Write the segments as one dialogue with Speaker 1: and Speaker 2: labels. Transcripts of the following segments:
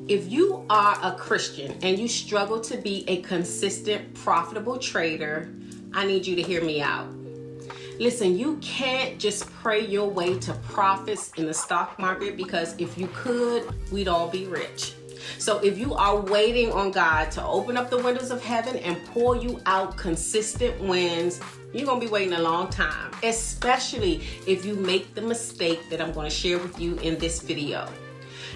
Speaker 1: If you are a Christian and you struggle to be a consistent, profitable trader, I need you to hear me out. Listen, you can't just pray your way to profits in the stock market, because if you could, we'd all be rich. So if you are waiting on God to open up the windows of heaven and pour you out consistent wins, you're going to be waiting a long time, especially if you make the mistake that I'm going to share with you in this video.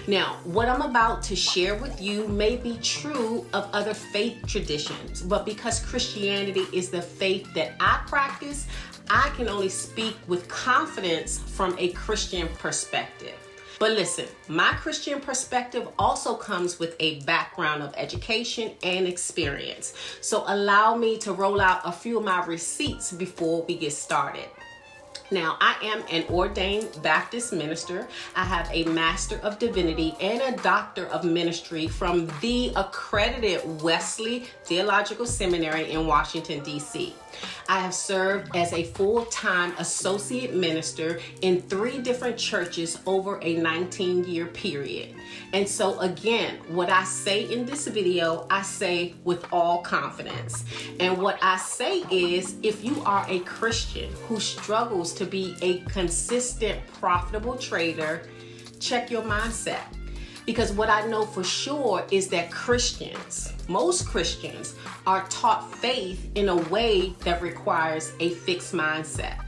Speaker 1: Now, what I'm about to share with you may be true of other faith traditions, but because Christianity is the faith that I practice, I can only speak with confidence from a Christian perspective. But listen, my Christian perspective also comes with a background of education and experience. So allow me to roll out a few of my receipts before we get started. Now, I am an ordained Baptist minister. I have a Master of Divinity and a Doctor of Ministry from the accredited Wesley Theological Seminary in Washington, D.C. I have served as a full-time associate minister in 3 different churches over a 19-year period. And so again, what I say in this video, I say with all confidence. And what I say is, if you are a Christian who struggles to be a consistent, profitable trader, check your mindset. Because what I know for sure is that most Christians, are taught faith in a way that requires a fixed mindset.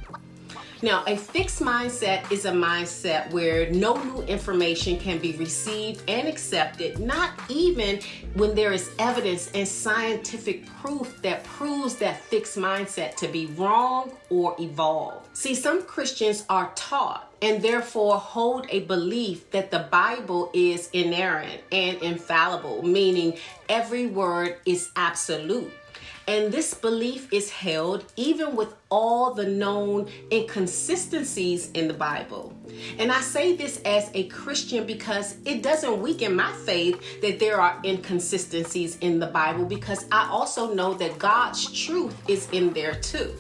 Speaker 1: Now, a fixed mindset is a mindset where no new information can be received and accepted, not even when there is evidence and scientific proof that proves that fixed mindset to be wrong or evolved. See, some Christians are taught and therefore hold a belief that the Bible is inerrant and infallible, meaning every word is absolute. And this belief is held even with all the known inconsistencies in the Bible. And I say this as a Christian because it doesn't weaken my faith that there are inconsistencies in the Bible, because I also know that God's truth is in there too.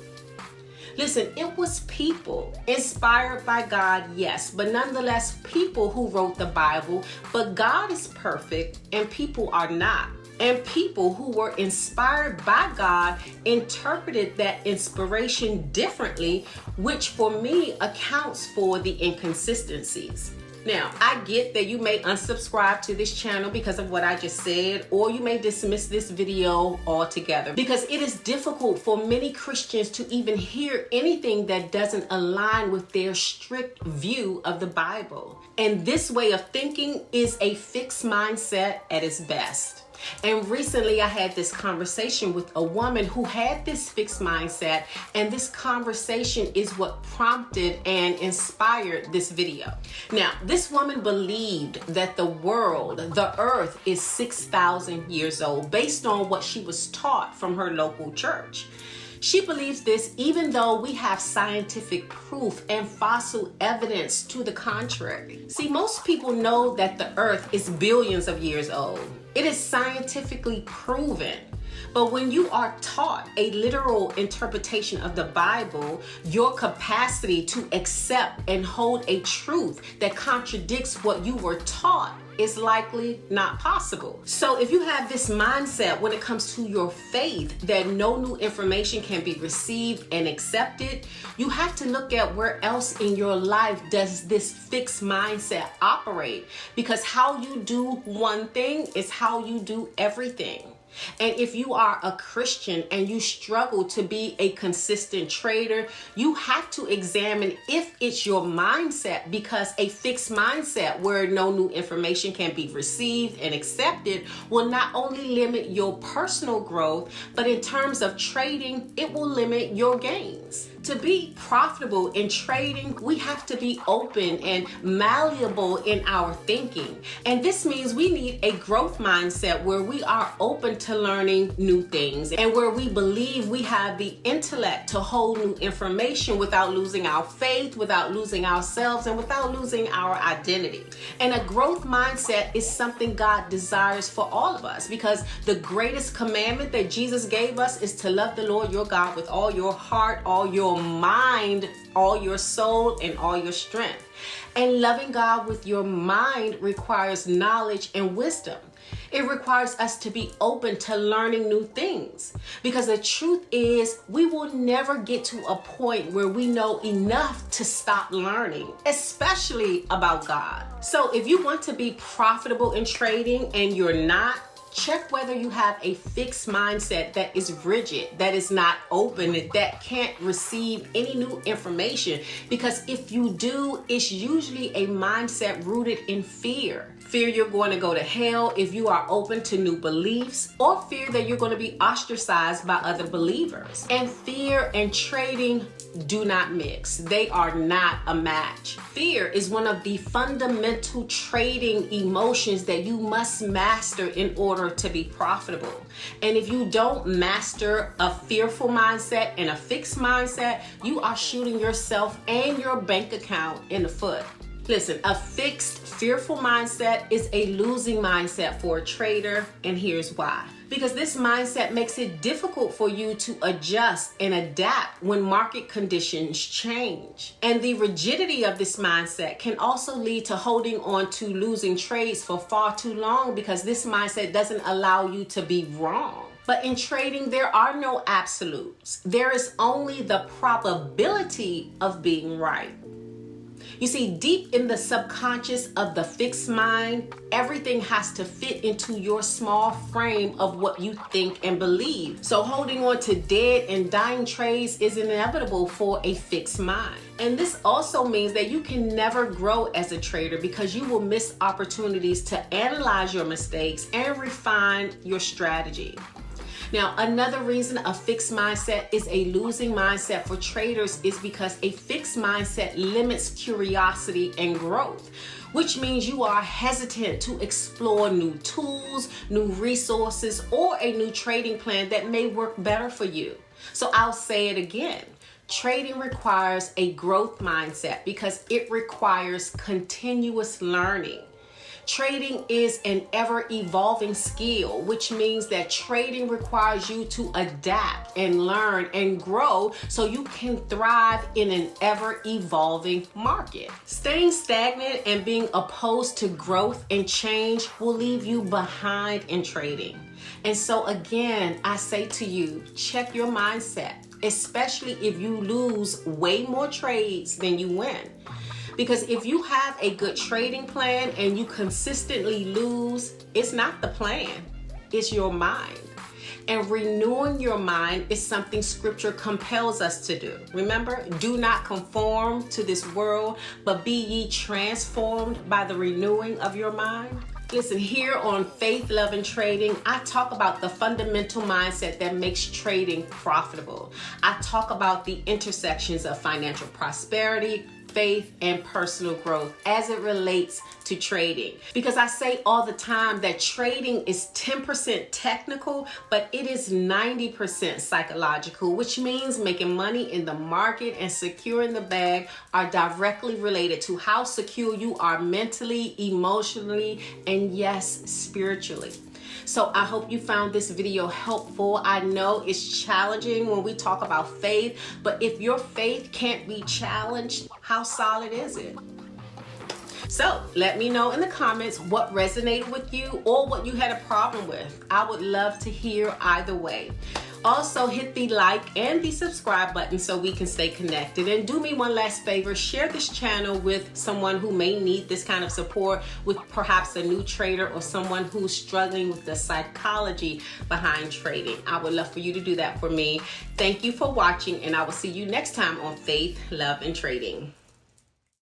Speaker 1: Listen, it was people inspired by God, yes, but nonetheless people who wrote the Bible, but God is perfect and people are not. And people who were inspired by God interpreted that inspiration differently, which for me accounts for the inconsistencies. Now, I get that you may unsubscribe to this channel because of what I just said, or you may dismiss this video altogether, because it is difficult for many Christians to even hear anything that doesn't align with their strict view of the Bible. And this way of thinking is a fixed mindset at its best. And recently I had this conversation with a woman who had this fixed mindset, and this conversation is what prompted and inspired this video. Now, this woman believed that the earth is 6,000 years old based on what she was taught from her local church. She believes this even though we have scientific proof and fossil evidence to the contrary. See, most people know that the earth is billions of years old. It is scientifically proven. But when you are taught a literal interpretation of the Bible, your capacity to accept and hold a truth that contradicts what you were taught is likely not possible. So if you have this mindset when it comes to your faith that no new information can be received and accepted, you have to look at where else in your life does this fixed mindset operate, because how you do one thing is how you do everything. And if you are a Christian and you struggle to be a consistent trader, you have to examine if it's your mindset, because a fixed mindset where no new information can be received and accepted will not only limit your personal growth, but in terms of trading, it will limit your gains. To be profitable in trading, we have to be open and malleable in our thinking. And this means we need a growth mindset where we are open to learning new things and where we believe we have the intellect to hold new information without losing our faith, without losing ourselves, and without losing our identity. And a growth mindset is something God desires for all of us, because the greatest commandment that Jesus gave us is to love the Lord your God with all your heart, all your mind, all your soul, and all your strength. And loving God with your mind requires knowledge and wisdom. It requires us to be open to learning new things, because the truth is we will never get to a point where we know enough to stop learning, especially about God. So if you want to be profitable in trading and you're not, check whether you have a fixed mindset that is rigid, that is not open, that can't receive any new information. Because if you do, it's usually a mindset rooted in fear. Fear you're going to go to hell if you are open to new beliefs, or fear that you're going to be ostracized by other believers. And fear and trading do not mix. They are not a match. Fear is one of the fundamental trading emotions that you must master in order to be profitable. And if you don't master a fearful mindset and a fixed mindset, you are shooting yourself and your bank account in the foot. Listen, a fixed, fearful mindset is a losing mindset for a trader, and here's why. Because this mindset makes it difficult for you to adjust and adapt when market conditions change. And the rigidity of this mindset can also lead to holding on to losing trades for far too long, because this mindset doesn't allow you to be wrong. But in trading, there are no absolutes. There is only the probability of being right. You see, deep in the subconscious of the fixed mind, everything has to fit into your small frame of what you think and believe. So holding on to dead and dying trades is inevitable for a fixed mind. And this also means that you can never grow as a trader, because you will miss opportunities to analyze your mistakes and refine your strategy. Now, another reason a fixed mindset is a losing mindset for traders is because a fixed mindset limits curiosity and growth, which means you are hesitant to explore new tools, new resources, or a new trading plan that may work better for you. So I'll say it again. Trading requires a growth mindset because it requires continuous learning. Trading is an ever-evolving skill, which means that trading requires you to adapt and learn and grow so you can thrive in an ever-evolving market. Staying stagnant and being opposed to growth and change will leave you behind in trading. And so again, I say to you, check your mindset, especially if you lose way more trades than you win. Because if you have a good trading plan and you consistently lose, it's not the plan, it's your mind. And renewing your mind is something scripture compels us to do. Remember, do not conform to this world, but be ye transformed by the renewing of your mind. Listen, here on Faith, Love, and Trading, I talk about the fundamental mindset that makes trading profitable. I talk about the intersections of financial prosperity, faith, and personal growth as it relates to trading. Because I say all the time that trading is 10% technical, but it is 90% psychological, which means making money in the market and securing the bag are directly related to how secure you are mentally, emotionally, and yes, spiritually. So I hope you found this video helpful. I know it's challenging when we talk about faith, but if your faith can't be challenged, how solid is it? So let me know in the comments what resonated with you or what you had a problem with. I would love to hear either way. Also, hit the like and the subscribe button so we can stay connected. And do me one last favor, share this channel with someone who may need this kind of support, with perhaps a new trader or someone who's struggling with the psychology behind trading. I would love for you to do that for me. Thank you for watching, and I will see you next time on Faith, Love, and Trading.